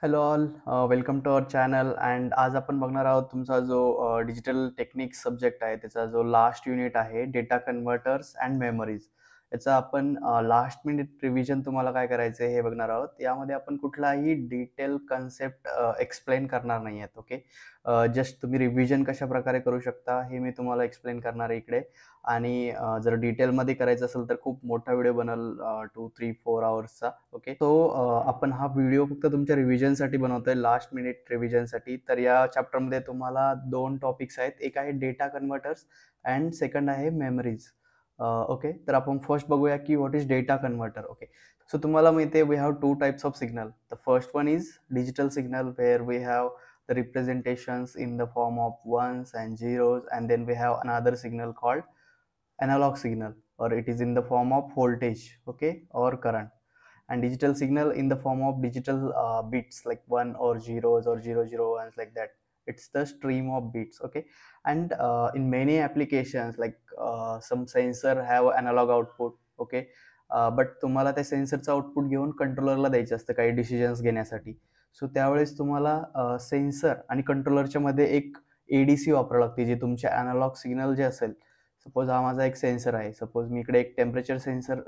Hello all, welcome to our channel. And आज आपण बघणार आहोत तुमचा जो डिजिटल टेक्निक्स सब्जेक्ट आहे त्याचा जो लास्ट युनिट आहे, डेटा कन्व्हर्टर्स अँड मेमरीज. याचा आपण लास्ट मिनिट रिव्हिजन तुम्हाला काय करायचं आहे हे बघणार आहोत. यामध्ये आपण कुठलाही डिटेल कन्सेप्ट एक्सप्लेन करणार नाही आहेत. ओके, जस्ट तुम्ही रिव्हिजन कशा प्रकारे करू शकता हे मी तुम्हाला एक्सप्लेन करणार आहे इकडे. आणि जर डिटेलमध्ये करायचं असेल तर खूप मोठा व्हिडिओ बनल, 2-3-4 आवर्सचा. ओके, तो आपण हा व्हिडिओ फक्त तुमच्या रिव्हिजनसाठी बनवतोय, लास्ट मिनिट रिव्हिजनसाठी. तर या चॅप्टरमध्ये तुम्हाला दोन टॉपिक्स आहेत, एक आहे डेटा कन्व्हर्टर्स अँड सेकंड आहे मेमरीज. ओके, तर आपण फर्स्ट बघूया की what is data converter. Okay, so तुम्हाला माहिती आहे we have two types of signal. The first one is digital signal where we have the representations in the form of ones and zeros, and then we have another signal called analog signal, or it is in the form of voltage, okay, or current. And digital signal in the form of digital bits like 1 or zeros or 001s, like that. It's the stream of bits. Okay, and in many applications like some sensor have analog output. Okay, but तुम्हाला त्या सेन्सरचं output घेऊन कंट्रोलरला द्यायचं असतं काही decisions घेण्यासाठी. So त्यावेळेस तुम्हाला sensor आणि कंट्रोलरच्या मध्ये एक एडीसी वापरावं लागते, जे तुमचे अॅनालॉग सिग्नल जे असेल. सपोज हा माझा एक सेन्सर आहे, सपोज मी इकडे एक टेम्परेचर सेन्सर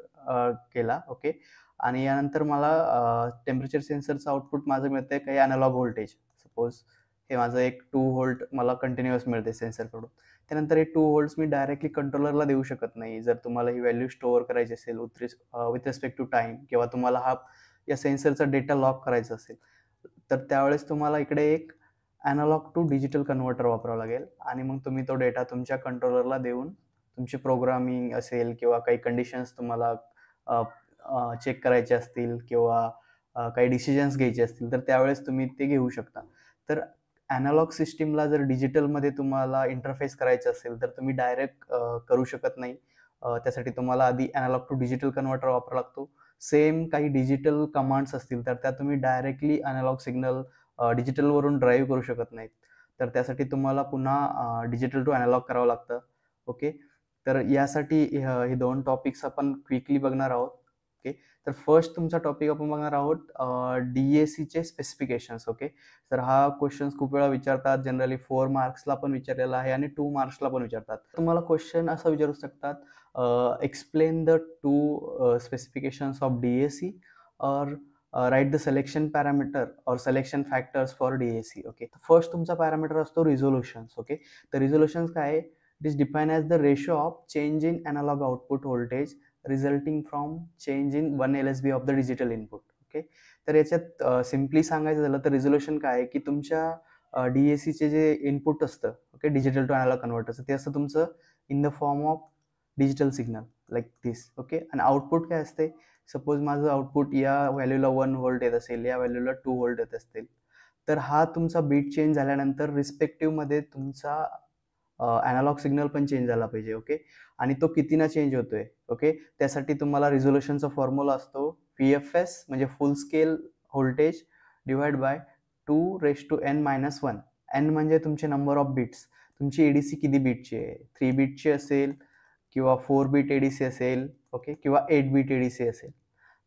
केला. ओके, आणि यानंतर मला टेम्परेचर सेन्सरचं आउटपुट माझं मिळतंय काही अॅनालॉग व्होल्टेज. सपोज हे माझं एक 2 व्होल्ट मला कंटिन्युअस मिळते सेन्सरकडून. त्यानंतर हे 2 व्होल्ट्स मी डायरेक्टली कंट्रोलरला देऊ शकत नाही. जर तुम्हाला ही व्हॅल्यू स्टोअर करायची असेल विथ रिस्पेक्ट टू टाइम, किंवा तुम्हाला या सेन्सरचा डेटा लॉक करायचा असेल, तर त्यावेळेस तुम्हाला इकडे एक अॅनालॉग टू डिजिटल कन्व्हर्टर वापरावं लागेल. आणि मग तुम्ही तो डेटा तुमच्या कंट्रोलरला देऊन तुमची प्रोग्रामिंग असेल किंवा काही कंडिशन्स तुम्हाला चेक करायचे असतील किंवा काही डिसिजन्स घ्यायचे असतील, तर त्यावेळेस तुम्ही ते घेऊ शकता. तर अॅनालॉग सिस्टीमला जर डिजिटलमध्ये तुम्हाला इंटरफेस करायचं असेल तर तुम्ही डायरेक्ट करू शकत नाही. त्यासाठी तुम्हाला आधी अॅनालॉग टू डिजिटल कन्व्हर्टर वापरावा लागतो. सेम काही डिजिटल कमांड्स असतील तर त्या तुम्ही डायरेक्टली अॅनालॉग सिग्नल डिजिटलवरून ड्राईव्ह करू शकत नाहीत. तर त्यासाठी तुम्हाला पुन्हा डिजिटल टू अॅनालॉग करावं लागतं. ओके, तर यासाठी हे दोन टॉपिक्स आपण क्विकली बघणार आहोत. ओके, तर फर्स्ट तुमचा टॉपिक आपण बघणार आहोत डीएसीचे स्पेसिफिकेशन्स. ओके, तर हा क्वेश्चन खूप वेळा विचारतात. जनरली 4 मार्क्सला पण विचारलेला आहे आणि 2 मार्क्सला पण विचारतात. तुम्हाला क्वेश्चन असा विचारू शकतात, explain the two specifications of DAC, or write the selection parameter or selection factors for DAC. Okay, first तुमचा पॅरामीटर असतो रिझोल्युशन्स. ओके, तर रिझोल्युशन्स काय आहे? It is defined as the ratio of change in analogue output voltage resulting from change in 1 LSB of the digital input. Okay, तर याच्यात simply सांगायचं झालं तर रिझोल्युशन काय आहे की तुमच्या डीएसीचे जे इनपुट असतं, ओके, डिजिटल टू अॅनालॉग कन्व्हर्टरचं, ते असतं तुमचं in the form of digital signal like this. Okay, आणि आउटपुट काय असते? सपोज माझं आउटपुट या व्हॅल्यूला 1 व्होल्ट येत असेल, या व्हॅल्यूला 2 व्होल्ट येत असतील, तर हा तुमचा बीट चेंज झाल्यानंतर रिस्पेक्टिव्हमध्ये तुमचा अॅनालॉग सिग्नल पण चेंज झाला पाहिजे. ओके, आणि तो कितीनं चेंज होतोय? ओके, त्यासाठी तुम्हाला रिझोल्युशनचा फॉर्म्युला असतो VFS, म्हणजे फुल scale voltage divide by 2⁻n-1. n म्हणजे तुमचे नंबर ऑफ बिट्स. तुमची एडीसी किती बीटची आहे? 3 बीटची असेल किंवा 4 बीट एडीसी असेल, ओके, किंवा 8 बीट एडीसी असेल.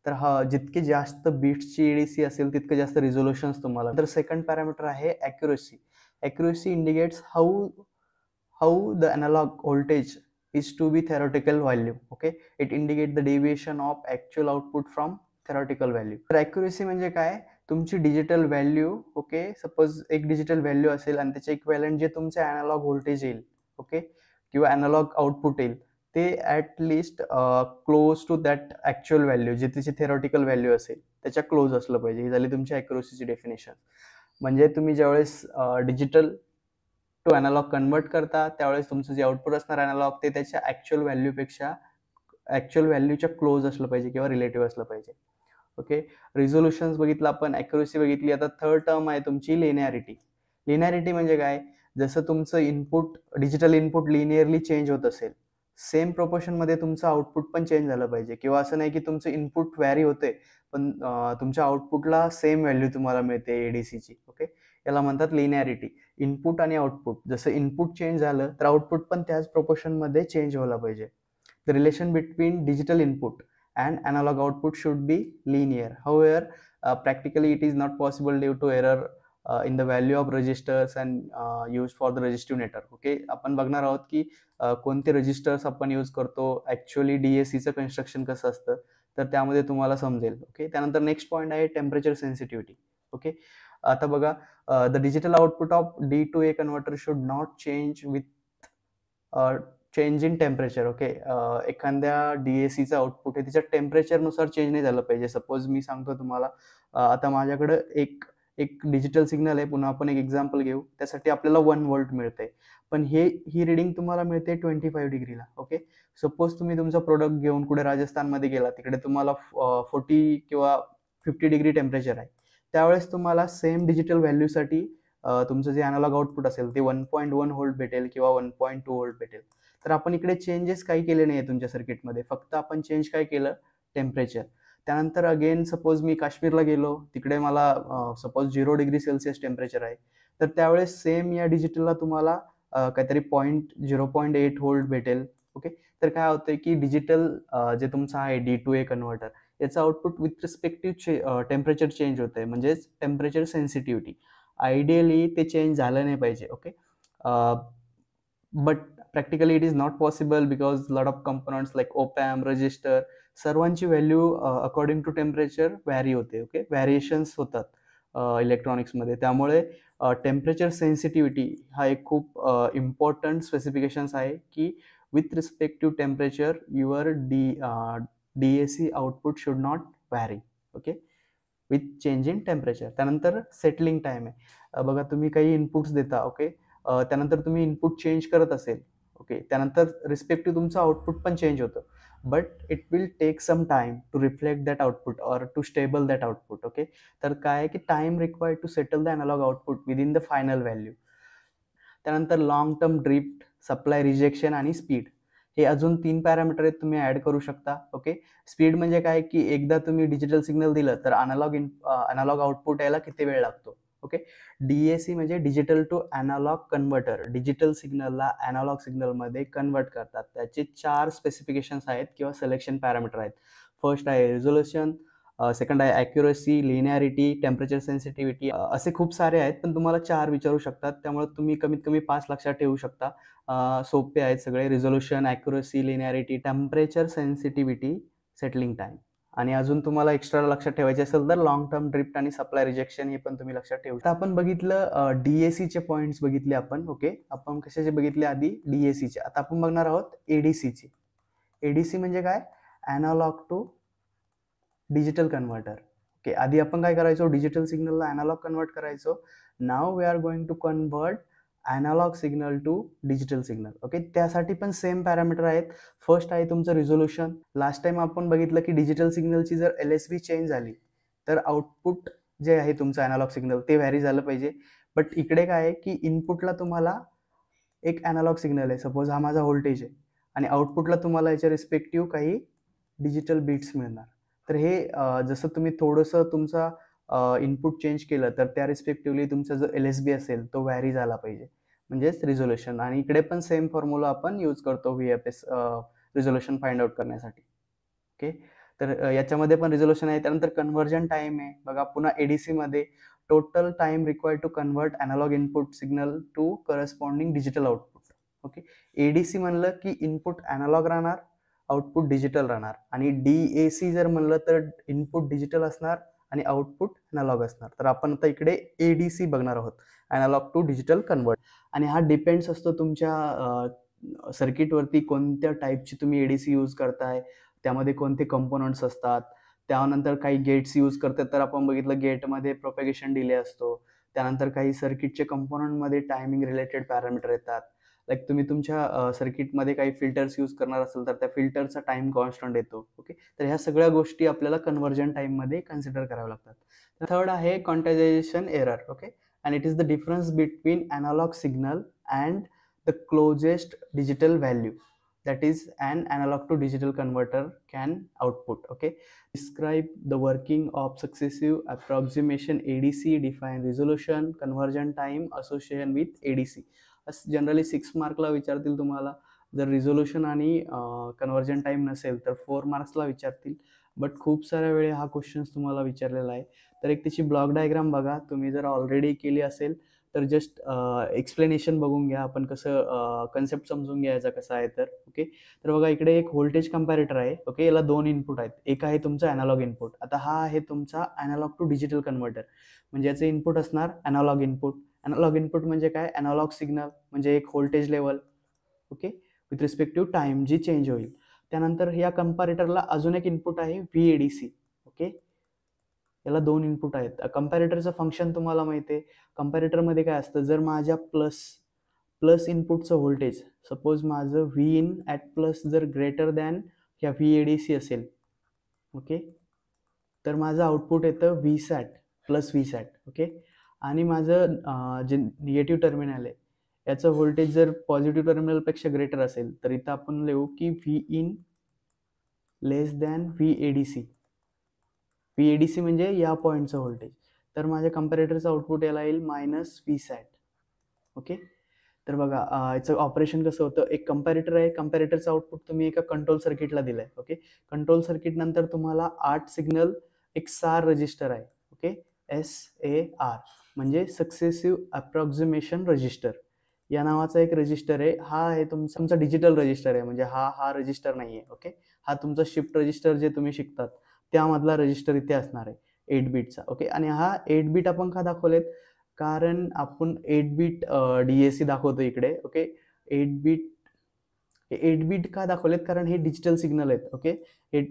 तर जितकी जास्त बीट्सची एडीसी असेल तितकं जास्त रिझोल्युशन्स तुम्हाला. तर सेकंड पॅरामीटर आहे accuracy. Accuracy indicates how the analog voltage is to be theoretical value. Okay, it indicate the deviation of actual output from theoretical value. तर accuracy म्हणजे काय? तुमची डिजिटल व्हॅल्यू. ओके, सपोज एक digital value असेल आणि त्याचे equivalent जे तुमचे अॅनालॉग व्होल्टेज येईल, ओके, किंवा अॅनालॉग आउटपुट येईल, ते at least close to that actual value, जे तिची थेरॉटिकल व्हॅल्यू असेल त्याच्या क्लोज असलं पाहिजे. ही झाली तुमची ॲक्युरसीची डेफिनेशन. म्हणजे तुम्ही ज्यावेळेस डिजिटल टू अॅनालॉग कन्वर्ट करता त्यावेळेस तुमचं जे आउटपुट असणार अॅनालॉग, ते त्याच्या ॲक्च्युअल व्हॅल्यूपेक्षा ॲक्च्युअल व्हॅल्यूच्या क्लोज असलं पाहिजे किंवा रिलेटिव्ह असलं पाहिजे. ओके, रिझोल्युशन्स बघितलं आपण, ॲक्युरसी बघितली. आता थर्ड टर्म आहे तुमची लिनियरिटी. लिनियरिटी म्हणजे काय? जसं तुमचं input, digital input linearly change होत असेल, सेम प्रोपोर्शनमध्ये तुमचं आउटपुट पण चेंज झालं पाहिजे. किंवा असं नाही की तुमचं इनपुट व्हॅरी होते पण तुमच्या आउटपुटला सेम व्हॅल्यू तुम्हाला मिळते एडीसीची. ओके, याला म्हणतात लिनियरिटी. इनपुट आणि आउटपुट, जसं इनपुट चेंज झालं तर आउटपुट पण त्याच प्रोपोर्शनमध्ये चेंज व्हायला पाहिजे. The relation between digital input and analog output should be linear. However, practically it is not possible due to error in the value of registers and used for the resistive network. Okay, आपण बघणार आहोत की कोणते registers आपण use करतो, actually DACचं construction कसं असतं, तर त्यामध्ये तुम्हाला समजेल. ओके, त्यानंतर नेक्स्ट पॉईंट आहे टेम्परेचर सेन्सिटिव्हिटी. ओके, आता बघा, the digital output of D to A converter should not change with change in temperature. Okay, एखाद्या DACचं आउटपुट हे तिच्या टेम्परेचरनुसार चेंज नाही झालं पाहिजे. सपोज मी सांगतो तुम्हाला, आता माझ्याकडं एक एक डिजिटल सिग्नल आहे, पुन्हा आपण एक एक्झाम्पल घेऊ, त्यासाठी आपल्याला 1 व्होल्ट मिळते, पण ही रिडिंग तुम्हाला मिळते 25 डिग्रीला. ओके, सपोज तुम्ही तुमचा प्रोडक्ट घेऊन कुठे राजस्थानमध्ये गेला, तिकडे तुम्हाला 40 किंवा 50 डिग्री टेम्परेचर आहे, त्यावेळेस तुम्हाला सेम डिजिटल व्हॅल्यूसाठी तुमचं जे अॅनालॉग आउटपुट असेल ते 1.1 व्होल्ट भेटेल किंवा 1.2 व्होल्ट भेटेल. तर आपण इकडे चेंजेस काही केले नाही आहे तुमच्या सर्किटमध्ये, फक्त आपण चेंज काय केलं, टेम्परेचर. त्यानंतर अगेन सपोज मी काश्मीरला गेलो, तिकडे मला सपोज 0 डिग्री सेल्सिअस टेम्परेचर आहे, तर त्यावेळेस सेम या डिजिटलला तुम्हाला काहीतरी 0.8 व्होल्ट भेटेल. ओके, तर काय होतंय की डिजिटल जे तुमचं आहे D to A कन्व्हर्टर, याचं output with respective temperature change होतंय, म्हणजेच टेम्परेचर सेन्सिटिव्हिटी. आयडियली ते चेंज झालं नाही पाहिजे. Okay, but practically it is not possible because lot of components like opamp, resistor, सर्वांची value according to temperature vary होते. Okay, variations होतात इलेक्ट्रॉनिक्समध्ये, त्यामुळे टेम्परेचर सेन्सिटिव्हिटी हा एक खूप इम्पॉर्टंट स्पेसिफिकेशन्स आहे की with respect to temperature your DAC output should not vary. Okay, with change in temperature. त्यानंतर सेटलिंग टाईम आहे. बघा, तुम्ही काही इनपुट्स देता. ओके, त्यानंतर तुम्ही इनपुट चेंज करत असेल. ओके, त्यानंतर रिस्पेक्टिव्ह तुमचं आउटपुट पण चेंज होतं, but it will take some time to reflect that output or to stable that output. Okay, तर काय आहे की time required to settle the analog output within the final value. त्यानंतर long term drift, supply rejection आणि speed, हे अजून 3 parameter आहेत, तुम्ही ऍड करू शकता. ओके, स्पीड म्हणजे काय की एकदा तुम्ही डिजिटल सिग्नल दिलं तर अॅनालॉग आउटपुट यायला किती वेळ लागतो. ओके, DAC म्हणजे digital to analog converter, digital सिग्नलला अॅनालॉग सिग्नलमध्ये कन्वर्ट करतात. त्याचे 4 स्पेसिफिकेशन्स आहेत किंवा सिलेक्शन पॅरामीटर आहेत. फर्स्ट आहे रिझोल्युशन, सेकंड आहे ॲक्युरसी, लिनियरिटी, टेम्परेचर सेन्सिटिव्हिटी, असे खूप सारे आहेत, पण तुम्हाला 4 विचारू शकतात, त्यामुळे तुम्ही कमीत कमी 5 लक्षात ठेवू शकता. सोपे आहेत सगळे, resolution, accuracy, linearity, temperature sensitivity, settling time. आणि अजून तुम्हाला एक्स्ट्रा लक्षात ठेवायचे असेल तर लॉंग टर्म ड्रिफ्ट आणि सप्लाय रिजेक्शन हे पण तुम्ही लक्षात ठेवू. आता आपण बघितलं DACचे पॉईंट्स बघितले आपण. ओके, आपण कशाचे बघितले आधी, DACचे. आता आपण बघणार आहोत ADCचे. ADC म्हणजे काय, analog to digital converter. Okay, आधी आपण काय करायचो, डिजिटल सिग्नलला अॅनालॉग कन्वर्ट करायचो. Now we are going to convert analog signal to digital signal. Okay, त्यासाठी पण सेम पॅरामीटर आहेत. फर्स्ट आहे तुमचं रिझोल्युशन. लास्ट टाइम आपण बघितलं की डिजिटल सिग्नलची जर LSB चेंज झाली तर आउटपुट जे आहे तुमचं अॅनालॉग सिग्नल ते व्हॅरी झालं पाहिजे. बट इकडे काय आहे की इनपुटला तुम्हाला एक अॅनालॉग सिग्नल आहे, सपोज हा माझा व्होल्टेज आहे, आणि आउटपुटला तुम्हाला याच्या रिस्पेक्टिव्ह काही डिजिटल बीट्स मिळणार. तर हे जसं तुम्ही थोडंसं तुमचा इनपुट चेंज केलं तर त्या रिस्पेक्टिव्हली तुमचा जो LSB असेल तो व्हॅरी झाला पाहिजे, म्हणजेच रिझोल्युशन. आणि इकडे पण सेम फॉर्म्युला आपण यूज करतो VFS रिझोल्युशन फाइंड आउट करण्यासाठी. ओके, तर याच्यामध्ये पण रिझोल्युशन आहे. त्यानंतर कन्व्हर्जन टाइम आहे. बघा, पुन्हा ADC मध्ये total time required to convert analog input signal to corresponding digital output. Okay, ADC म्हणलं की इनपुट अॅनालॉग राहणार, आउटपुट डिजिटल राहणार. आणि DAC जर म्हणलं तर इनपुट डिजिटल असणार आणि आउटपुट अॅनालॉग असणार. तर आपण आता इकडे ADC बघणार आहोत, अॅनालॉग टू डिजिटल कन्वर्ट. आणि हा डिपेंड्स असतो तुमच्या सर्किटवरती, कोणत्या टाईपची तुम्ही ADC यूज करताय, त्यामध्ये कोणते कंपोनंट्स असतात. त्यानंतर काही गेट्स यूज करतात, तर आपण बघितलं गेटमध्ये प्रोपॅगेशन डिले असतो. त्यानंतर काही सर्किटचे कंपोनंटमध्ये टायमिंग रिलेटेड पॅरामीटर येतात. लाईक तुम्ही तुमच्या सर्किटमध्ये काही फिल्टर्स यूज करणार असेल तर त्या फिल्टरचा टाइम कॉन्स्टंट येतो. ओके, तर ह्या सगळ्या गोष्टी आपल्याला कन्व्हर्जन टाईममध्ये कन्सिडर कराव्या लागतात. थर्ड आहे quantization error. Okay, and it is the difference between analog signal and the closest digital value that is an analog to digital converter can output. Okay, describe the working of successive approximation ADC, define resolution, conversion time, association with ADC. Generally 6 मार्कला विचारतील तुम्हाला. जर resolution आणि conversion time नसेल तर 4 मार्क्सला विचारतील. But खूप साऱ्या वेळे हा क्वेश्चन्स तुम्हाला विचारलेला आहे. तर एक त्याची ब्लॉक डायग्राम बघा. तुम्ही जर ऑलरेडी केली असेल तर जस्ट एक्सप्लेनेशन बघून घ्या, आपण कसं कन्सेप्ट समजून घ्यायचा कसा आहे तर. ओके, तर बघा इकडे एक व्होल्टेज कंपॅरेटर आहे. ओके, याला 2 इनपुट आहेत. एक आहे तुमचा अॅनालॉग इनपुट. आता हा आहे तुमचा अॅनालॉग टू डिजिटल कन्व्हर्टर. म्हणजे याचे इनपुट असणार अॅनालॉग इनपुट. अॅनालॉग इनपुट म्हणजे काय? अॅनालॉग सिग्नल म्हणजे एक voltage level. Okay, with respective time जी चेंज होईल. त्यानंतर या कंपॅरेटरला अजून एक इनपुट आहे VADC. ओके, याला 2 इनपुट आहेत. कंपॅरेटरचं फंक्शन तुम्हाला माहिती आहे. कंपॅरेटरमध्ये काय असतं, जर माझ्या प्लस इनपुटचं व्होल्टेज, सपोज माझं Vin ॲट प्लस जर ग्रेटर दॅन या VADC असेल, ओके, तर माझं आउटपुट येतं VSAT प्लस VSAT. ओके, आणि माझं जे निगेटिव्ह टर्मिनल आहे याचं व्होल्टेज जर पॉझिटिव्ह टर्मिनलपेक्षा ग्रेटर असेल तर इथं आपण लिहू की Vin लेस दॅन VADC. VADC म्हणजे या पॉईंटचं व्होल्टेज. तर माझ्या कंपॅरेटरचं आउटपुट याला येईल मायनस VSAT. ओके, तर बघा याचं ऑपरेशन कसं होतं. एक कंपॅरेटर आहे, कंपॅरेटरचं आउटपुट तुम्ही एका कंट्रोल सर्किटला दिलंय. ओके, कंट्रोल सर्किट नंतर तुम्हाला 8 सिग्नल एक SAR रजिस्टर आहे. ओके, SAR म्हणजे सक्सेसिव्ह अप्रॉक्सिमेशन रजिस्टर या नावाचा एक रजिस्टर आहे. हा आहे तुमचा डिजिटल रजिस्टर आहे, म्हणजे हा रजिस्टर नाही आहे. ओके, हा तुमचा शिफ्ट रजिस्टर जे तुम्ही शिकतात त्यामधला रजिस्टर इथे असणार आहे 8 बीटचा. ओके, आणि हा 8 बीट आपण का दाखवलेत, कारण आपण 8 बीट DAC दाखवतो इकडे. ओके, 8 बीट का दाखवलेत, कारण हे डिजिटल सिग्नल आहेत. ओके, हे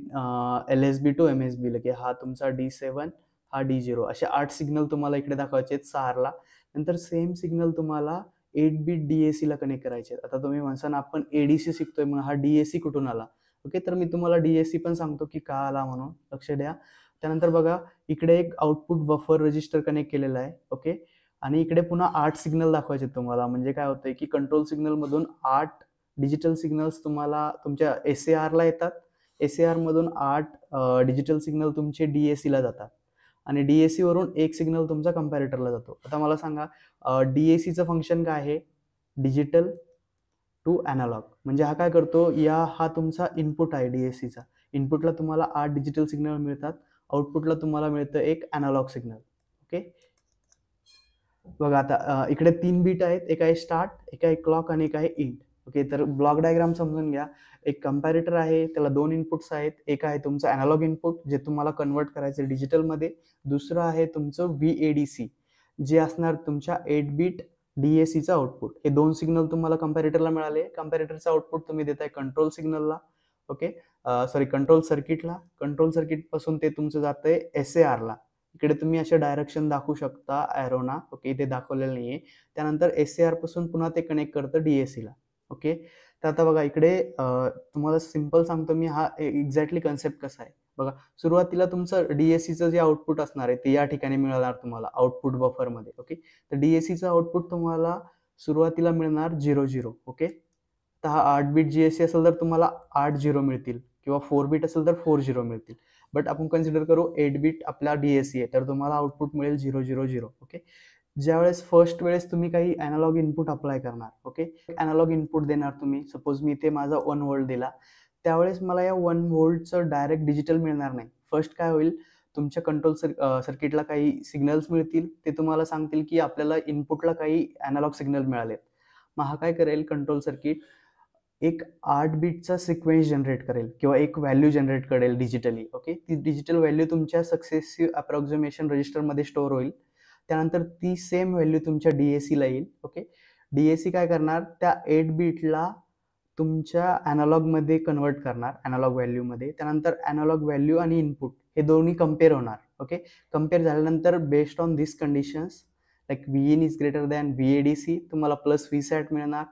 LSB टू MSB लगे हा तुमचा D7 हा D0 असे 8 सिग्नल तुम्हाला इकडे दाखवायचे आहेत SARला. नंतर सेम सिग्नल तुम्हाला 8 बीट DAC ला कनेक्ट करायचे आहेत. आता तुम्ही म्हणसान आपण ADC शिकतोय, मग हा DAC कुठून आला? ओके, तर मी तुम्हाला DAC पण सांगतो की का आला म्हणून, लक्ष द्या. त्यानंतर बघा इकडे एक आउटपुट बफर रजिस्टर कनेक्ट केलेला आहे. ओके, आणि इकडे पुन्हा 8 सिग्नल दाखवायचे तुम्हाला. म्हणजे काय होतंय की कंट्रोल सिग्नल मधून 8 डिजिटल सिग्नल्स तुम्हाला तुमच्या SARला येतात. SAR मधून 8 डिजिटल सिग्नल तुमचे DAC ला जातात आणि DAC वरून एक सिग्नल तुमचा कंपॅरेटरला जातो. आता मला सांगा DACचं फंक्शन काय आहे? Digital to analog. म्हणजे हा काय करतो, हा तुमचा इनपुट आहे DACचा. इनपुटला तुम्हाला 8 डिजिटल सिग्नल मिळतात, आउटपुटला तुम्हाला मिळतं एक अॅनालॉग सिग्नल. ओके, बघा आता इकडे 3 बीट आहेत. एक आहे स्टार्ट, एक आहे क्लॉक आणि एक आहे इंट. ओके, तर ब्लॉक डायग्राम समजून घ्या. एक कंपॅरेटर आहे, त्याला 2 इनपुट्स आहेत. एक आहे तुमचं अॅनालॉग इनपुट जे तुम्हाला कन्वर्ट करायचं डिजिटलमध्ये. दुसरं आहे तुमचं VADC जे असणार तुमच्या 8 बीट DACचं आउटपुट. हे 2 सिग्नल तुम्हाला कंपॅरेटरला मिळाले. कंपॅरेटरचं आउटपुट तुम्ही देताय कंट्रोल सिग्नलला. ओके, कंट्रोल सर्किटला. कंट्रोल सर्किट पासून ते तुमचं जातंय SARला. इकडे तुम्ही असे डायरेक्शन दाखवू शकता ॲरोना. ओके, इथे दाखवलेलं नाहीये. त्यानंतर SAR पासून पुन्हा ते कनेक्ट करतं DACला. ओके, तर आता बघा इकडे तुम्हाला सिंपल सांगतो मी हा एक्झॅक्टली कन्सेप्ट कसा आहे. बघा सुरुवातीला तुमचं DACचं जे आउटपुट असणार आहे ते या ठिकाणी मिळणार तुम्हाला आउटपुट बफरमध्ये. ओके, तर DACचं आउटपुट तुम्हाला सुरुवातीला मिळणार 0-0. ओके, तर हा 8 बीट GAC असेल तर तुम्हाला 8 0 मिळतील किंवा 4 बीट असेल तर 4 0 मिळतील. बट आपण कन्सिडर करू 8 बीट आपला DAC आहे, तर तुम्हाला आउटपुट मिळेल 0-0-0. ओके, ज्यावेळेस फर्स्ट वेळेस तुम्ही काही अॅनालॉग इनपुट अप्लाय करणार. ओके, अॅनालॉग इनपुट देणार तुम्ही. सपोज मी इथे माझा 1 व्होल्ट दिला, त्यावेळेस मला या 1 व्होल्टचं डायरेक्ट डिजिटल मिळणार नाही. फर्स्ट काय होईल, तुमच्या कंट्रोल सर्किटला काही सिग्नल्स मिळतील. ते तुम्हाला सांगतील की आपल्याला इनपुटला काही अॅनालॉग सिग्नल मिळालेत. मग हा काय करेल कंट्रोल सर्किट, एक 8 बीटचा सिक्वेन्स जनरेट करेल किंवा एक व्हॅल्यू जनरेट करेल डिजिटली. ओके, ती डिजिटल व्हॅल्यू तुमच्या सक्सेसिव्ह अप्रॉक्सिमेशन रजिस्टरमध्ये स्टोअर होईल. त्यानंतर ती सेम व्हॅल्यू तुमच्या DACला येईल. ओके, DAC काय करणार, त्या 8 बीटला तुमच्या अॅनालॉगमध्ये कन्वर्ट करणार, अॅनालॉग व्हॅल्यूमध्ये. त्यानंतर अॅनालॉग व्हॅल्यू आणि इनपुट हे दोन्ही कम्पेअर होणार. ओके, कम्पेअर झाल्यानंतर based on this conditions like Vin is greater than VADC तुम्हाला प्लस VSAT मिळणार,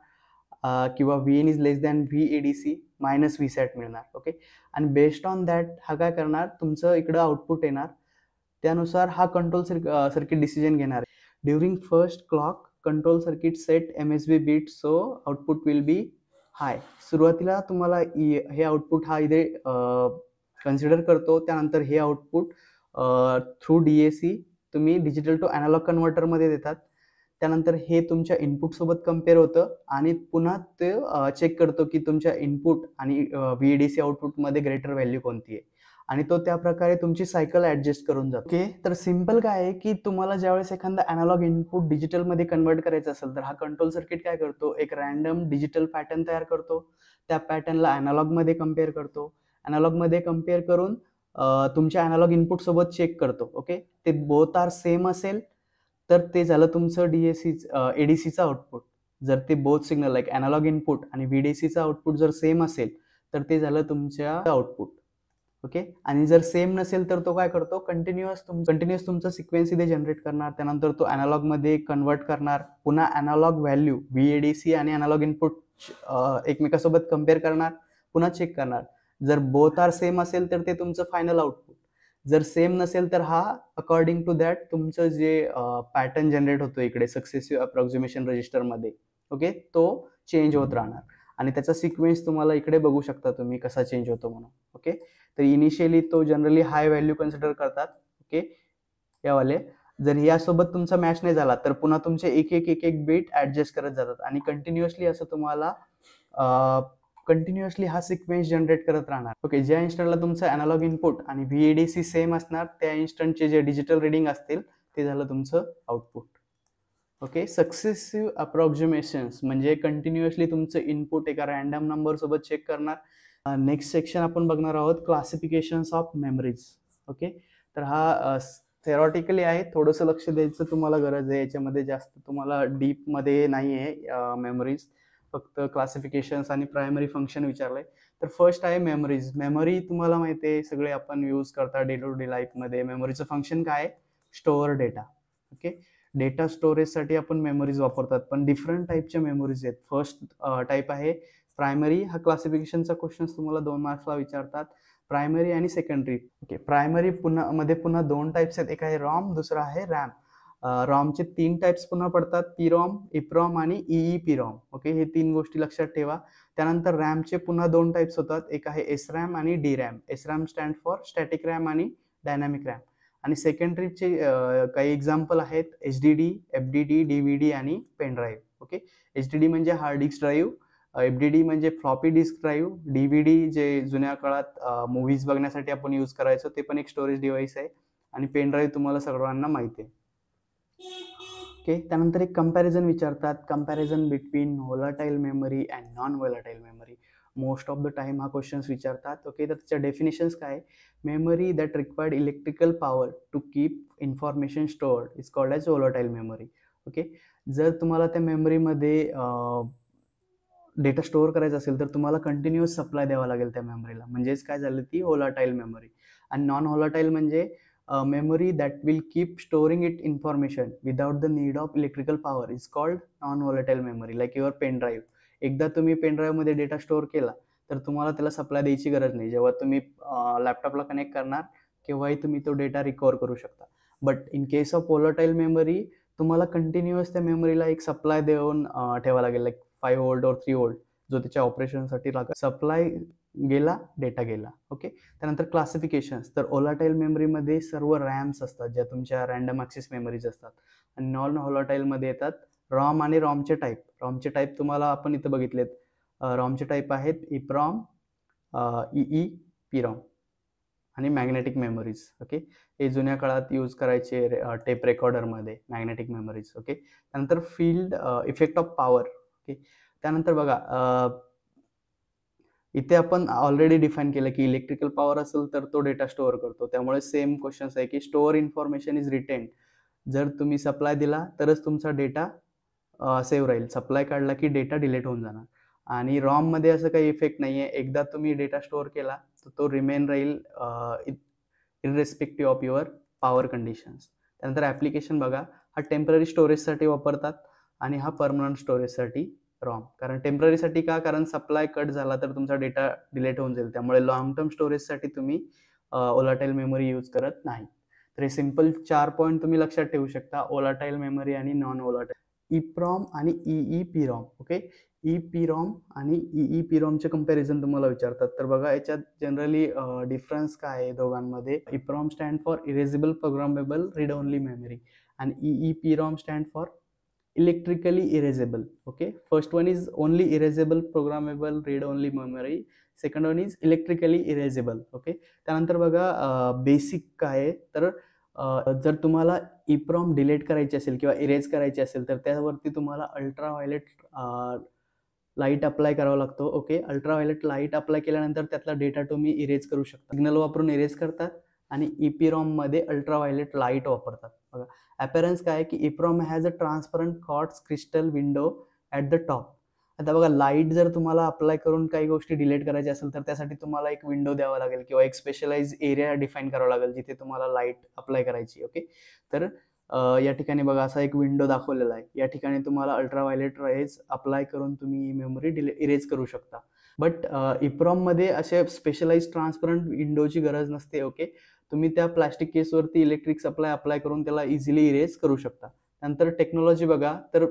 किंवा Vin is less than VADC minus VSAT मिळणार. ओके, आणि बेस्ड ऑन दॅट हा काय करणार, तुमचं इकडं आउटपुट येणार. त्यानुसार हा कंट्रोल सर्किट डिसिजन घेणार आहे. During first clock control circuit set MSB bit so output will be high. सुरुवातीला तुम्हाला हे आउटपुट हा इथे कन्सिडर करतो. त्यानंतर हे आउटपुट थ्रू DAC तुम्ही डिजिटल टू अॅनालॉग कन्व्हर्टरमध्ये देतात. त्यानंतर हे तुमच्या इनपुट सोबत कम्पेअर होतं आणि पुन्हा ते चेक करतो की तुमच्या इनपुट आणि VADC आउटपुटमध्ये ग्रेटर व्हॅल्यू कोणती आहे. आणि तो त्या प्रकारे तुमची सायकल ऍडजस्ट करून जातो. ओके, तर सिम्पल काय आहे की तुम्हाला ज्यावेळेस एखादा अॅनालॉग इनपुट डिजिटलमध्ये कन्वर्ट करायचं असेल तर हा कंट्रोल सर्किट काय करतो, एक रॅन्डम डिजिटल पॅटर्न तयार करतो. त्या पॅटर्नला अॅनालॉगमध्ये कम्पेअर करतो. अॅनालॉगमध्ये कम्पेअर करून तुमच्या अॅनालॉग इनपुट सोबत चेक करतो. ओके, ते बोथ आर सेम असेल तर ते झालं तुमचं एडीसीचं आउटपुट. जर ते both signal like analog input आणि व्हीडीसीचं आउटपुट जर सेम असेल तर ते झालं तुमच्या आउटपुट. ओके, आणि जर सेम नसेल तर तो काय करतो, कंटिन्युअस तुमचा सिक्वेन्स इथे जनरेट करणार. त्यानंतर तो अॅनालॉगमध्ये कन्वर्ट करणार. पुन्हा अॅनालॉग व्हॅल्यू व्हीएडीसी आणि अॅनालॉग इनपुट एकमेकासोबत कम्पेअर करणार, पुन्हा चेक करणार. जर बोथ आर सेम असेल तर ते तुमचं फायनल आउटपुट. जर सेम नसेल तर हा अकॉर्डिंग टू दॅट तुमचं जे पॅटर्न जनरेट होतो इकडे सक्सेसिव्ह अप्रॉक्सिमेशन रजिस्टरमध्ये, ओके, तो चेंज होत राहणार. आणि त्याचा सिक्वेन्स तुम्हाला इकडे बघू शकता तुम्ही कसा चेंज होतो म्हणून. ओके, तर इनिशियली तो जनरली हाय व्हॅल्यू कन्सिडर करतात. ओके, यावाले जर यासोबत तुमचा मॅच नाही झाला तर पुन्हा तुमचे एक एक बीट ऍडजस्ट करत जातात आणि कंटिन्युअसली असं तुम्हाला कंटिन्युअसली हा सिक्वेन्स जनरेट करत राहणार. ओके, ज्या इन्स्टंटला तुमचं अॅनालॉग इनपुट आणि व्हीएडीसी सेम असणार त्या इन्स्टंटचे जे डिजिटल रिडिंग असतील ते झालं तुमचं आउटपुट. ओके, सक्सेसिव्ह अप्रॉक्सिमेशन्स म्हणजे कंटिन्युअसली तुमचं इनपुट एका रॅन्डम नंबर सोबत चेक करणार. नेक्स्ट सेक्शन आपण बघणार आहोत क्लासिफिकेशन्स ऑफ मेमरीज. ओके, तर हा थेरॉटिकली आहे, थोडंसं लक्ष द्यायचं तुम्हाला गरज आहे. याच्यामध्ये जास्त तुम्हाला डीपमध्ये नाही आहे मेमरीज, फक्त क्लासिफिकेशन्स आणि प्रायमरी फंक्शन विचारलंय. तर फर्स्ट आहे मेमरीज. मेमरी तुम्हाला माहिती आहे, सगळे आपण यूज करतात डे टू डे लाईफमध्ये. मेमरीचं फंक्शन काय, स्टोअर डेटा. ओके, डेटा स्टोरेजसाठी आपण मेमरीज वापरतात, पण डिफरंट टाईपच्या मेमरीज आहेत. फर्स्ट टाईप आहे प्रायमरी. हा क्लासिफिकेशनचा क्वेश्चन तुम्हाला 2 मार्क्सला विचारतात, प्रायमरी आणि सेकंडरी. ओके, प्रायमरी पुन्हा 2 टाईप्स आहेत, एक आहे रॉम, दुसरा आहे रॅम. रॉमचे 3 टाईप्स पुन्हा पडतात, पीरॉम, इप्रॉम आणि ईईपीरॉम. ओके, हे 3 गोष्टी लक्षात ठेवा. त्यानंतर रॅमचे पुन्हा 2 टाईप्स होतात, एक आहे एसरॅम आणि DRAM. SRAM stand for static RAM आणि डायनॅमिक रॅम. आणि सेकंडरीचे काही एक्झाम्पल आहेत एचडीडी, एफडीडी, डीव्हीडी आणि पेन ड्राईव्ह. ओके, एचडीडी म्हणजे हार्ड डिस्क ड्राईव्ह, एफडीडी म्हणजे फ्लॉपी डिस्क ड्राईव्ह, डीव्हीडी जे जुन्या काळात मूव्हीज बघण्यासाठी आपण यूज करायचो ते पण एक स्टोरेज डिव्हाइस आहे. आणि पेन ड्राईव्ह तुम्हाला सर्वांना माहिती आहे. ओके, त्यानंतर एक कंपॅरिझन विचारतात, comparison between volatile memory and non volatile memory. Most of the time हा क्वेश्चन्स विचारतात. ओके, तर त्याच्या डेफिनेशन्स काय, memory that required electrical power to keep information stored is called as volatile memory. Okay, जर तुम्हाला त्या मेमरीमध्ये डेटा स्टोअर करायचा असेल तर तुम्हाला कंटिन्युअस सप्लाय द्यावा लागेल त्या मेमरीला, म्हणजेच काय झालं ती व्होलाटाईल मेमरी. आणि नॉन व्होलाटाईल म्हणजे memory that will keep storing it information without the need of electrical power is called non-volatile memory, like your pen drive. एकदा तुम्ही पेन ड्राईव्ह मध्ये डेटा स्टोअर केला तर तुम्हाला त्याला सप्लाय द्यायची गरज नाही. जेव्हा तुम्ही लॅपटॉपला कनेक्ट करणार केव्हाही तुम्ही तो डेटा रिकव्हर करू शकता. But in case of volatile memory तुम्हाला कंटिन्युअस त्या मेमरीला एक सप्लाय देऊन ठेवा लागेल, लाईक 5 व्होल्ट और 3 व्होल्ट, जो त्याच्या ऑपरेशनसाठी लागेल. सप्लाय गेला, डेटा गेला. ओके, त्यानंतर क्लासिफिकेशन्स. तर व्होलाटाईल मेमरीमध्ये सर्व रॅम्स असतात ज्या तुमच्या रॅन्डम ॲक्सेस मेमरीज असतात. आणि नॉन व्होलाटाईलमध्ये येतात रॉम आणि रॉमचे टाईप. रॉमचे टाईप तुम्हाला आपण इथं बघितलेत. रॉमचे टाईप आहेत इप्रॉम, ईई, पीरॉम आणि मॅग्नेटिक मेमरीज. ओके, हे जुन्या काळात यूज करायचे टेप रेकॉर्डरमध्ये मॅग्नेटिक मेमरीज. ओके, त्यानंतर field effect of power. Okay, त्यानंतर बघा इथे आपण ऑलरेडी डिफाईन केलं की इलेक्ट्रिकल पॉवर असेल तर तो डेटा स्टोअर करतो. त्यामुळे सेम क्वेश्चन्स आहे की स्टोअर इन्फॉर्मेशन इज रिटेन. जर तुम्ही सप्लाय दिला तरच तुमचा डेटा सेव्ह राहील, सप्लाय काढला की डेटा डिलीट होऊन जाणार. आणि रॉम मध्ये असं काही इफेक्ट नाहीये, एकदा तुम्ही डेटा स्टोअर केला तर तो रिमेन राहील इररेस्पेक्टिव्ह ऑफ युअर पॉवर कंडिशन्स. त्यानंतर ऍप्लिकेशन बघा, हा टेम्पररी स्टोरेजसाठी वापरतात आणि हा परमनंट स्टोरेजसाठी रॉम. कारण टेम्पररीसाठी का, कारण सप्लाय कट झाला तर तुमचा डेटा डिलीट होऊन जाईल, त्यामुळे लॉंग टर्म स्टोरेजसाठी तुम्ही व्होलाटाईल मेमरी यूज करत नाही. तर हे सिंपल 4 पॉईंट तुम्ही लक्षात ठेवू शकता, व्होलाटाईल मेमरी आणि नॉन व्होलाटाईल. इप्रॉम आणि ईईपीरॉम. ओके, ईपीरॉम आणि ईईपीरॉमचे कंपॅरिझन तुम्हाला विचारतात. तर बघा याच्यात जनरली डिफरन्स काय आहे दोघांमध्ये. EPROM stand for erasable programmable read only memory आणि EEPROM stand for electrically erasable. Okay, first one is only erasable programmable read only memory, second one is electrically erasable. Okay, त्यानंतर बघा basic काय आहे तर जर तुम्हाला इप्रॉम डिलीट करायची असेल किंवा इरेज करायची असेल तर त्यावरती तुम्हाला अल्ट्राव्हायलेट लाईट अप्लाय करावा लागतो. ओके, अल्ट्राव्हायलेट लाईट अप्लाय केल्यानंतर त्यातला डेटा तुम्ही इरेज करू शकता. सिग्नल वापरून इरेज करतात आणि EPROM मध्ये अल्ट्राव्हायलेट लाईट वापरतात. बघा अपॅरन्स काय की EPROM has a transparent quartz crystal window at the top. आता बघा लाईट जर तुम्हाला अप्लाय करून काही गोष्टी डिलीट करायच्या असेल तर त्यासाठी तुम्हाला एक विंडो द्यावा लागेल किंवा एक स्पेशलाइज एरिया डिफाईन करावा लागेल जिथे तुम्हाला लाईट अप्लाय करायची. ओके, तर या ठिकाणी बघा असा एक विंडो दाखवलेला आहे. या ठिकाणी तुम्हाला अल्ट्राव्हायलेट रेज अप्लाय करून तुम्ही मेमरी इरेज करू शकता. बट EPROM मध्ये असे स्पेशलाइज ट्रान्सपरंट विंडोची गरज नसते. ओके, तुम्ही त्या प्लास्टिक केसवरती इलेक्ट्रिक सप्लाय अप्लाय करून त्याला इझिली इरेज करू शकता. नंतर टेक्नॉलॉजी बघा तर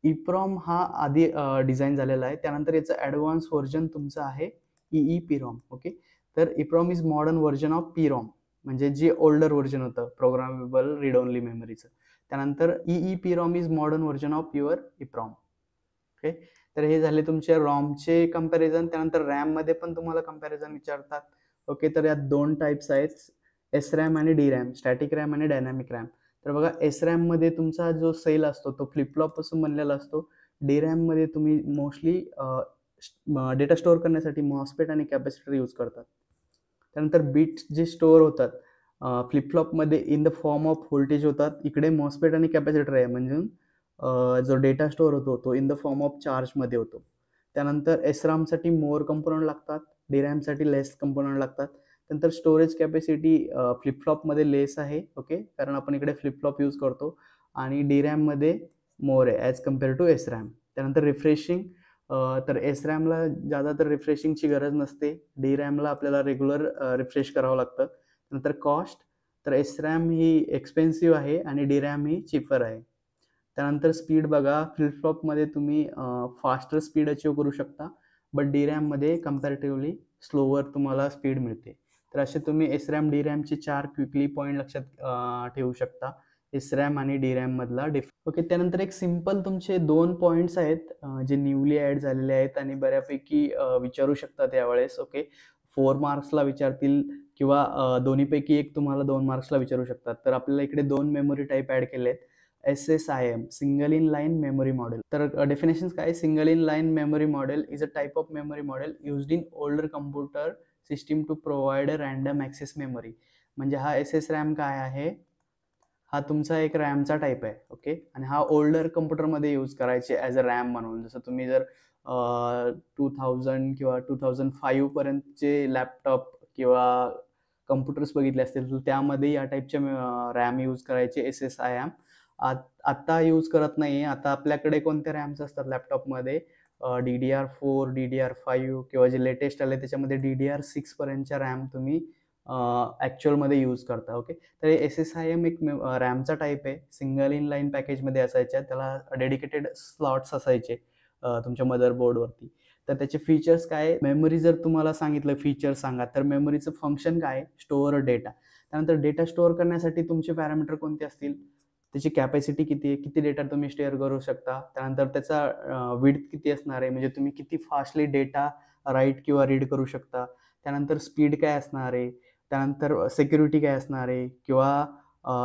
EPROM हा आधी डिझाईन झालेला आहे. त्यानंतर याचं ॲडव्हान्स व्हर्जन तुमचं आहे EEPROM. ओके, तर EPROM is modern version of PROM, म्हणजे जे ओल्डर व्हर्जन होतं प्रोग्रामेबल रीड ओनली मेमरीचं. त्यानंतर EEPROM is modern version of your EPROM. Okay, तर हे झाले तुमचे रॉमचे कंपॅरिझन. त्यानंतर रॅममध्ये पण तुम्हाला कंपॅरिझन विचारतात. ओके, तर यात दोन टाईप्स आहेत, SRAM आणि DRAM, स्टॅटिक रॅम आणि डायनॅमिक रॅम. तर बघा SRAM मध्ये तुमचा जो सेल असतो तो फ्लिपफ्लॉप पासून बनलेला असतो. DRAM मध्ये तुम्ही मोस्टली डेटा स्टोअर करण्यासाठी मॉस्फेट आणि कॅपॅसिटर यूज करतात. त्यानंतर बिट्स जे स्टोअर होतात फ्लिपफ्लॉपमध्ये in the form of voltage होतात. इकडे मॉस्फेट आणि कॅपॅसिटर आहे म्हणजे जो डेटा स्टोअर होतो तो इन द फॉर्म ऑफ चार्जमध्ये होतो. त्यानंतर SRAM साठी मोर कंपोनंट लागतात, DRAM साठी लेस कंपोनंट लागतात. त्यानंतर स्टोरेज कॅपॅसिटी फ्लिपफ्लॉपमध्ये लेस आहे. ओके, कारण आपण इकडे फ्लिपफ्लॉप यूज करतो आणि DRAM मध्ये मोर आहे ॲज कम्पेअर टू SRAM. त्यानंतर रिफ्रेशिंग, तर SRAMला ज्यादातर रिफ्रेशिंगची गरज नसते. DRAMला आपल्याला रेग्युलर रिफ्रेश करावं लागतं. नंतर कॉस्ट, तर SRAM ही एक्सपेन्सिव्ह आहे आणि DRAM ही चीपर आहे. त्यानंतर स्पीड बघा, फ्लिपफ्लॉपमध्ये तुम्ही फास्टर स्पीड अचीव करू शकता, बट DRAM मध्ये कम्पॅरेटिव्हली स्लोवर तुम्हाला स्पीड मिळते. तर असे तुम्ही SRAM DRAMचे 4 क्विकली पॉईंट लक्षात ठेवू शकता SRAM आणि DRAM मधला ओके, त्यानंतर एक सिंपल तुमचे 2 पॉईंट्स आहेत जे न्यूली ॲड झालेले आहेत आणि बऱ्यापैकी विचारू शकतात यावेळेस. ओके, 4 मार्क्सला विचारतील किंवा दोन्हीपैकी एक तुम्हाला 2 मार्क्सला विचारू शकतात. तर आपल्याला इकडे 2 मेमरी टाईप ॲड केले आहेत. SSIM, single in line memory model. तर डेफिनेशन्स काय, single in line memory model is a type of memory model used in older computer system to provide a random access memory. म्हणजे हा SSRAM काय आहे, हा तुमचा एक रॅमचा टाईप आहे. ओके, आणि हा ओल्डर कम्प्युटरमध्ये यूज करायचे ॲज अ रॅम म्हणून. जसं तुम्ही जर 2000 किंवा 2005 पर्यंतचे लॅपटॉप किंवा कम्प्युटर्स बघितले असतील तर त्यामध्ये या टाईपचे रॅम यूज करायचे SSIM. आत्ता यूज करत नाही. आता आपल्याकडे कोणत्या रॅम्स असतात लॅपटॉपमध्ये, DDR4, DDR5 किंवा जे लेटेस्ट आले त्याच्यामध्ये DDR6 पर्यंतच्या रॅम तुम्ही ॲक्च्युअलमध्ये यूज करता. ओके, तर SSIM एक रॅमचा टाईप आहे. सिंगल इन लाईन पॅकेजमध्ये असायच्या, त्याला डेडिकेटेड स्लॉट्स असायचे तुमच्या मदरबोर्डवरती. तर त्याचे फीचर्स काय, मेमरी जर तुम्हाला सांगितलं फीचर सांगा तर मेमरीचं फंक्शन काय, स्टोअर डेटा. त्यानंतर डेटा स्टोअर करण्यासाठी तुमचे पॅरामीटर कोणते असतील, त्याची कॅपॅसिटी किती आहे, किती डेटा तुम्ही स्टोअर करू शकता. त्यानंतर त्याचा विड्थ किती असणार आहे, म्हणजे तुम्ही किती फास्टली डेटा राईट किंवा रीड करू शकता. त्यानंतर स्पीड काय असणार आहे, त्यानंतर सिक्युरिटी काय असणार आहे किंवा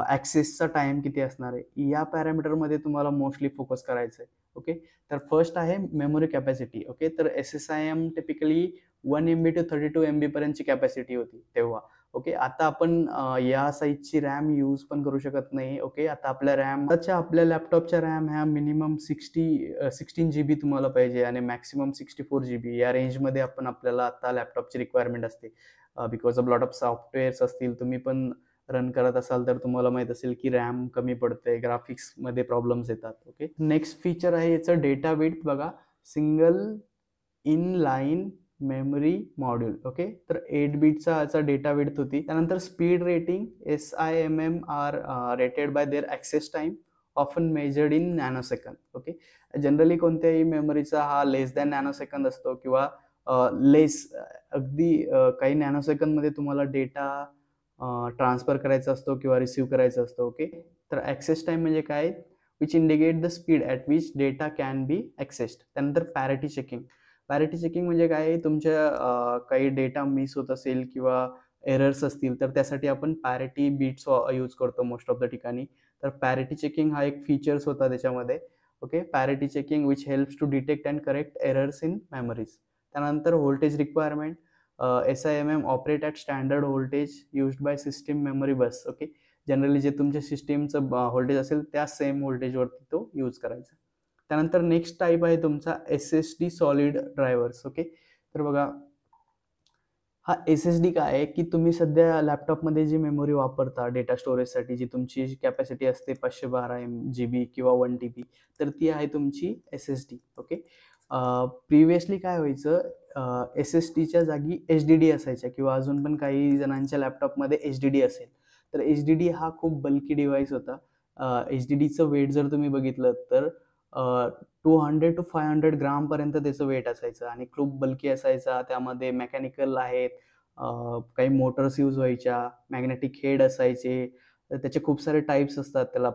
ॲक्सेसचा टाईम किती असणार आहे. या पॅरामीटरमध्ये तुम्हाला मोस्टली फोकस करायचं आहे. ओके, तर फर्स्ट आहे मेमरी कॅपॅसिटी. ओके, तर SSIM typically 1 MB to 32 MB पर्यंतची कॅपॅसिटी होती तेव्हा. ओके, आता आपण या साईजची रॅम यूज पण करू शकत नाही. ओके, आता आपल्या लॅपटॉपच्या रॅम ह्या मिनिमम 16 GB तुम्हाला पाहिजे आणि मॅक्सिमम 64 GB या रेंजमध्ये आपल्याला आता लॅपटॉपची रिक्वायरमेंट असते. Because of lot of softwares असतील, तुम्ही पण रन करत असाल तर तुम्हाला माहित असेल की रॅम कमी पडते, ग्राफिक्समध्ये प्रॉब्लेम्स येतात. ओके, नेक्स्ट फीचर आहे याचं डेटा विड्थ. बघा, single in line memory module. Okay, तर 8 बीटचा याचा डेटा विड्थ होती. त्यानंतर speed rating, SIMM are rated by their access time often measured in nanosecond. Okay, generally कोणत्याही मेमरीचा हा लेस दॅन नॅनोसेकंद असतो किंवा लेस अगदी काही नॅनोसेकंदमध्ये तुम्हाला डेटा ट्रान्सफर करायचा असतो किंवा रिसिव्ह करायचा असतो. ओके, तर ॲक्सेस टाईम म्हणजे काय, which indicate the speed at which data can be accessed. त्यानंतर पॅरिटी चेकिंग. पॅरिटी चेकिंग म्हणजे काय, तुमच्या काही डेटा मिस होत असेल किंवा एरर्स असतील तर त्यासाठी आपण पॅरिटी बीट्स यूज करतो मोस्ट ऑफ द ठिकाणी. तर पॅरिटी चेकिंग हा एक फीचर्स होता त्याच्यामध्ये. Okay, parity checking which helps to detect and correct errors in memories. त्यानंतर voltage requirement. SIMM operate at standard voltage used by system memory bus. Okay, generally जे तुमच्या सिस्टीमचं voltage असेल त्या सेम व्होल्टेजवरती तो यूज करायचा. त्यानंतर नेक्स्ट टाईप आहे तुमचा SSD सॉलिड ड्रायव्हर्स. ओके, तर बघा हा SSD काय आहे की तुम्ही सध्या लॅपटॉपमध्ये जी मेमरी वापरता डेटा स्टोरेजसाठी, जी तुमची कॅपॅसिटी असते 512 GB किंवा 1 TB, तर ती आहे तुमची SSD. ओके, प्रिव्हियसली काय व्हायचं, SSDच्या जागी HDD असायच्या किंवा अजून पण काही जणांच्या लॅपटॉपमध्ये HDD असेल. तर HDD हा खूप बल्की डिव्हाइस होता. HDDचं वेट जर तुम्ही बघितलं तर 200 to 500 ग्रामपर्यंत त्याचं वेट असायचं आणि खूप बल्की असायचा. त्यामध्ये मेकॅनिकल आहेत, काही मोटर्स यूज व्हायच्या, मॅग्नेटिक हेड असायचे. तर त्याचे खूप सारे टाईप्स असतात. त्याला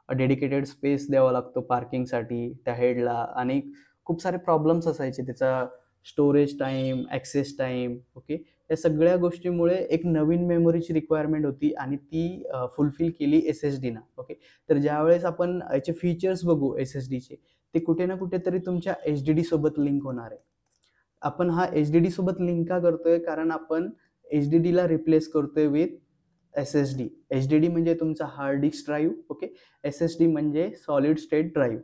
डेडिकेटेड स्पेस द्यावा लागतो पार्किंगसाठी त्या हेडला आणि खूप सारे प्रॉब्लेम्स असायचे. त्याचा storage time, access time. Okay, या सगळ्या गोष्टीमुळे एक नवीन मेमरीची रिक्वायरमेंट होती आणि ती फुलफिल केली SSDनं. ओके, तर ज्यावेळेस आपण याचे फीचर्स बघू SSDचे, ते कुठे ना कुठेतरी तुमच्या HDD सोबत लिंक होणार आहे. आपण हा HDD सोबत लिंक का करतोय, कारण आपण HDDला रिप्लेस करतोय विथ SSD. HDD म्हणजे तुमचा hard disk drive. Okay, SSD म्हणजे सॉलिड स्टेट ड्राईव्ह.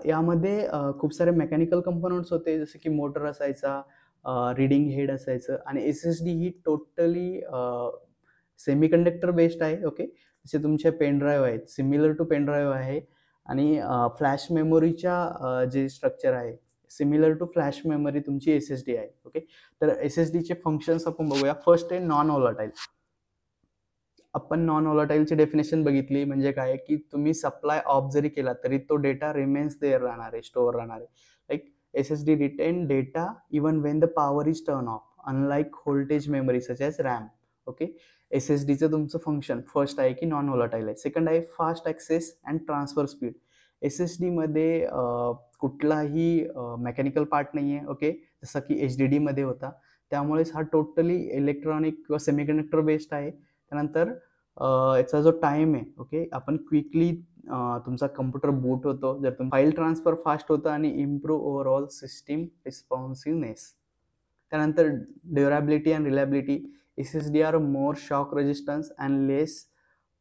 यामध्ये खूप सारे मेकॅनिकल कंपोनंट्स होते, जसे की मोटर असायचा, रीडिंग हेड असायचं आणि SSD ही टोटली सेमीकंडक्टर बेस्ड आहे. ओके, जसे तुमचे पेन ड्राईव्ह आहेत, सिमिलर टू पेन ड्राईव्ह आहे आणि फ्लॅश मेमोरीच्या जे स्ट्रक्चर आहे सिमिलर टू फ्लॅश मेमरी तुमची SSD आहे. ओके, तर SSDचे फंक्शन्स आपण बघूया. फर्स्ट आहे नॉन व्होलाटाईल. आपण नॉन व्होलाटाईलची डेफिनेशन बघितली म्हणजे काय, की तुम्ही सप्लाय ऑफ जरी केला तरी तो डेटा रिमेन्स देअर राहणार आहे, स्टोअर राहणार आहे. Like SSD retain data even when the power is turn off, unlike voltage memory such as RAM. Okay, SSDचं तुमचं फंक्शन फर्स्ट आहे की नॉन व्होलाटाईल आहे. सेकंड आहे fast access and transfer speed. SSDमध्ये कुठलाही मेकॅनिकल पार्ट नाही आहे. ओके, जसं की HDDमध्ये होता. त्यामुळेच हा टोटली इलेक्ट्रॉनिक किंवा सेमीकंडक्टर बेस्ड आहे. त्यानंतर याचा जो टाईम आहे, ओके, आपण क्विकली तुमचा कम्प्युटर बूट होतो, जर तुम फाईल ट्रान्सफर फास्ट होतं आणि इम्प्रूव्ह ओव्हरऑल सिस्टीम रिस्पॉन्सिव्हनेस. त्यानंतर durability and reliability. SSD are more shock resistance and less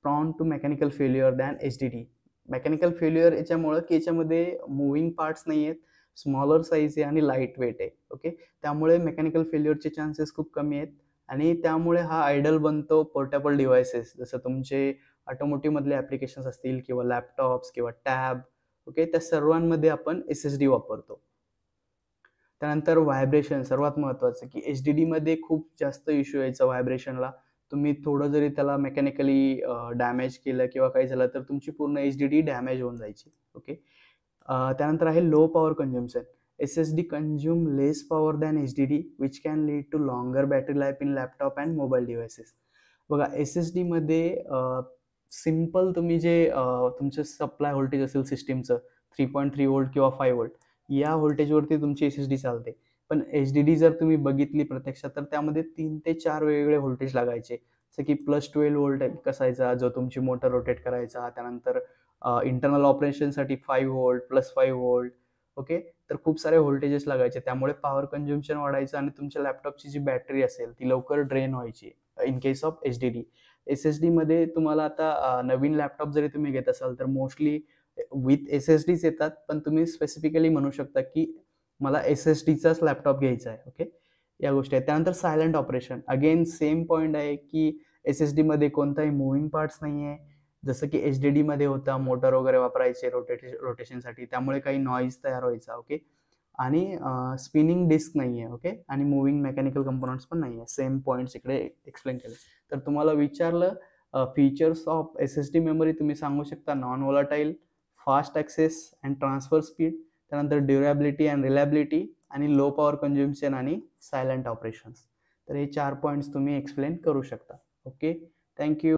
prone to mechanical failure than HDD. Mechanical failure याच्यामुळं की याच्यामध्ये मुव्हिंग पार्ट्स नाही आहेत, स्मॉलर साईज आहे आणि लाईट वेट आहे. ओके, त्यामुळे मेकॅनिकल फेल्युअरचे चान्सेस खूप कमी आहेत आणि त्यामुळे हा आयडल बनतो पोर्टेबल डिव्हायसेस, जसं तुमचे ऑटोमोटिव्हमधले ॲप्लिकेशन्स असतील किंवा लॅपटॉप्स किंवा टॅब. ओके, त्या सर्वांमध्ये आपण SSD वापरतो. त्यानंतर व्हायब्रेशन सर्वात महत्त्वाचं, की HDDमध्ये खूप जास्त इश्यू यायचा व्हायब्रेशनला. तुम्ही थोडं जरी त्याला मेकॅनिकली डॅमेज केलं किंवा काही झालं तर तुमची पूर्ण HDD डॅमेज होऊन जायची. ओके, त्यानंतर आहे low power consumption. SSD consume less power than HDD, which can lead to longer battery life in laptop and mobile devices. बघा, SSD मध्ये सिम्पल तुम्ही जे तुमचं सप्लाय व्होल्टेज असेल सिस्टीमचं 3.3 व्होल्ट किंवा 5 व्होल्ट, या व्होल्टेजवरती तुमची SSD चालते. पण HDD जर तुम्ही बघितली प्रत्यक्षात तर त्यामध्ये 3 ते 4 वेगवेगळे व्होल्टेज लागायचे. जसं की +12 व्होल्ट असायचा जो तुमची मोटर रोटेट करायचा. त्यानंतर इंटरनल ऑपरेशनसाठी 5 व्होल्ट, +5 व्होल्ट. ओके, तर खूप सारे व्होल्टेजेस लागायचे. त्यामुळे पॉवर कन्झम्पशन वाढायचं आणि तुमच्या लॅपटॉपची जी बॅटरी असेल ती लवकर ड्रेन व्हायची इन केस ऑफ HDD. SSDमध्ये तुम्हाला आता नवीन लॅपटॉप जरी तुम्ही घेत असाल तर मोस्टली विथ SSDच येतात, पण तुम्ही स्पेसिफिकली म्हणू शकता की मला SSDचाच लॅपटॉप घ्यायचा आहे. ओके, या गोष्टी आहेत. त्यानंतर silent operation. Again same point आहे की SSDमध्ये कोणताही मूव्हिंग पार्ट्स नाही आहे, जसं की HDDमध्ये होता. मोटर वगैरे वापरायचे रोटेशनसाठी, त्यामुळे काही नॉईज तयार व्हायचा. ओके, आणि स्पिनिंग डिस्क नाही आहे. ओके, आणि मूव्हिंग मेकॅनिकल कंपोनंट्स पण नाही आहे. सेम पॉईंट्स इकडे एक्सप्लेन केले. तर तुम्हाला विचारलं फीचर्स ऑफ SSD मेमरी, तुम्ही सांगू शकता non volatile, fast access and transfer speed, त्यानंतर ड्युरेबिलिटी अँड रिलायबिलिटी आणि लो पॉवर कन्झम्पशन आणि सायलेंट ऑपरेशन्स. तर हे 4 पॉईंट्स तुम्ही एक्सप्लेन करू शकता. Okay, thank you.